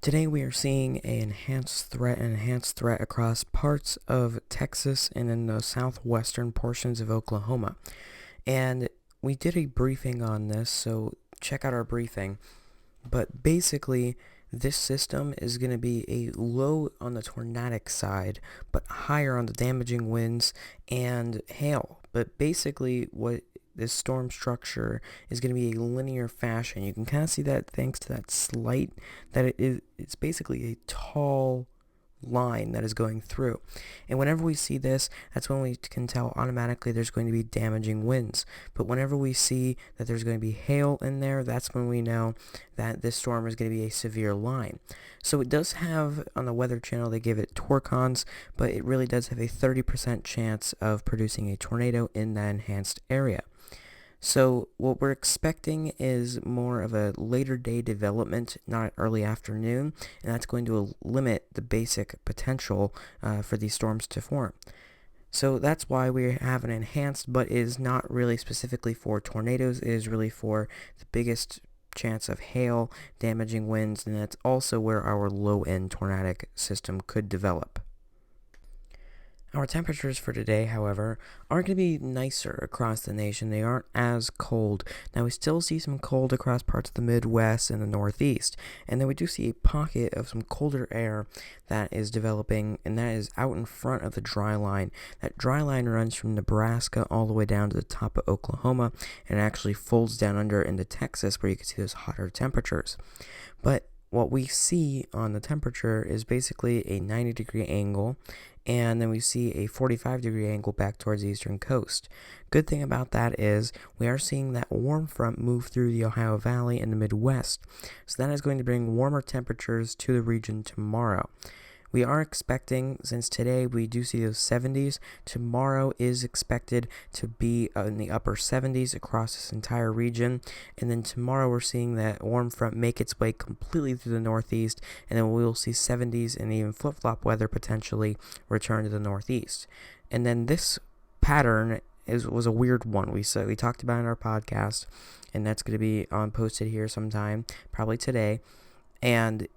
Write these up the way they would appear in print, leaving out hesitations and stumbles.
Today we are seeing an enhanced threat across parts of Texas and in the southwestern portions of Oklahoma. And we did a briefing on this, so check out our briefing. But basically, this system is going to be a low on the tornadic side, but higher on the damaging winds and hail. But basically, what this storm structure is going to be a linear fashion. You can kind of see that thanks to that slight, it's basically a tall line that is going through. And whenever we see this, that's when we can tell automatically there's going to be damaging winds. But whenever we see that there's going to be hail in there, that's when we know that this storm is going to be a severe line. So it does have, on the Weather Channel, they give it torcons, but it really does have a 30% chance of producing a tornado in that enhanced area. So what we're expecting is more of a later day development, not early afternoon, and that's going to limit the basic potential for these storms to form. So that's why we have an enhanced, but is not really specifically for tornadoes. It is really for the biggest chance of hail, damaging winds, and that's also where our low-end tornadic system could develop. Our temperatures for today, however, are going to be nicer across the nation. They aren't as cold. Now, we still see some cold across parts of the Midwest and the Northeast, and then we do see a pocket of some colder air that is developing, and that is out in front of the dry line. That dry line runs from Nebraska all the way down to the top of Oklahoma, and it actually folds down under into Texas, where you can see those hotter temperatures. But what we see on the temperature is basically a 90-degree angle, and then we see a 45-degree angle back towards the eastern coast. Good thing about that is we are seeing that warm front move through the Ohio Valley and the Midwest, so that is going to bring warmer temperatures to the region tomorrow. We are expecting, since today we do see those 70s, tomorrow is expected to be in the upper 70s across this entire region. And then tomorrow we're seeing that warm front make its way completely through the northeast, and then we will see 70s and even flip-flop weather potentially return to the northeast. And then this pattern was a weird one. We talked about it in our podcast, and that's going to be posted here sometime, probably today. And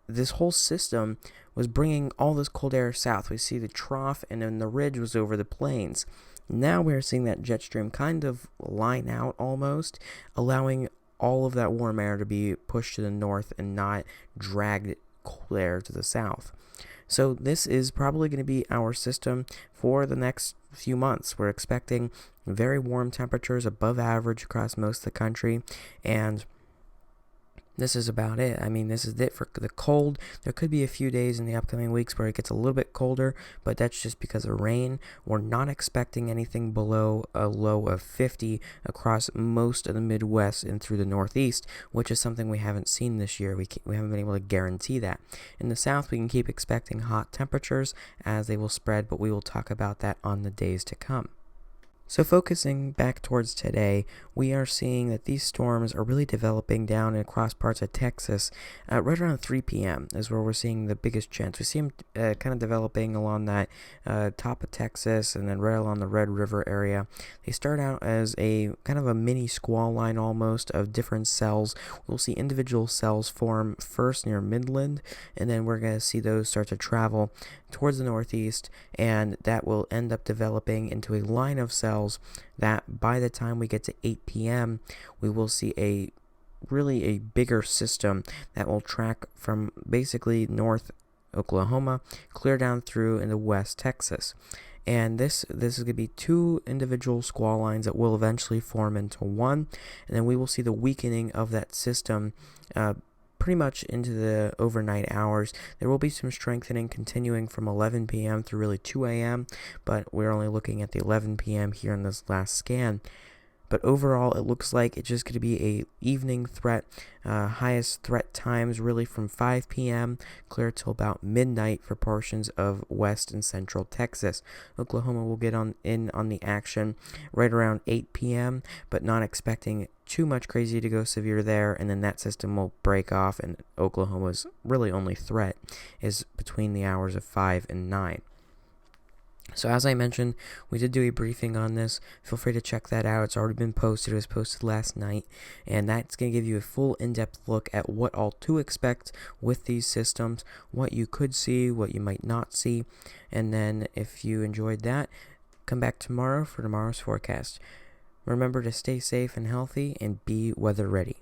this whole system was bringing all this cold air south. We see the trough, and then the ridge was over the plains. Now we're seeing that jet stream kind of line out almost, allowing all of that warm air to be pushed to the north and not dragged cold air to the south. So this is probably going to be our system for the next few months. We're expecting very warm temperatures above average across most of the country, and this is about it. I mean, this is it for the cold. There could be a few days in the upcoming weeks where it gets a little bit colder, but that's just because of rain. We're not expecting anything below a low of 50 across most of the Midwest and through the Northeast, which is something we haven't seen this year. We haven't been able to guarantee that. In the South, we can keep expecting hot temperatures as they will spread, but we will talk about that on the days to come. So focusing back towards today, we are seeing that these storms are really developing down and across parts of Texas. Right around 3 p.m. is where we're seeing the biggest chance. We see them kind of developing along that top of Texas and then right along the Red River area. They start out as a kind of a mini squall line almost of different cells. We'll see individual cells form first near Midland, and then we're going to see those start to travel towards the northeast, and that will end up developing into a line of cells that by the time we get to 8 p.m. we will see a bigger system that will track from basically north Oklahoma clear down through into west Texas. And this is going to be two individual squall lines that will eventually form into one, and then we will see the weakening of that system pretty much into the overnight hours. There will be some strengthening continuing from 11 p.m. through really 2 a.m., but we're only looking at the 11 p.m. here in this last scan. But overall, it looks like it's just going to be a evening threat. Highest threat times really from 5 p.m. clear till about midnight for portions of west and central Texas. Oklahoma will get on the action right around 8 p.m., but not expecting too much crazy to go severe there, and then that system will break off, and Oklahoma's really only threat is between the hours of 5 and 9. So as I mentioned, we did do a briefing on this. Feel free to check that out. It's already been posted. It was posted last night. And that's going to give you a full in-depth look at what all to expect with these systems, what you could see, what you might not see. And then if you enjoyed that, come back tomorrow for tomorrow's forecast. Remember to stay safe and healthy and be weather ready.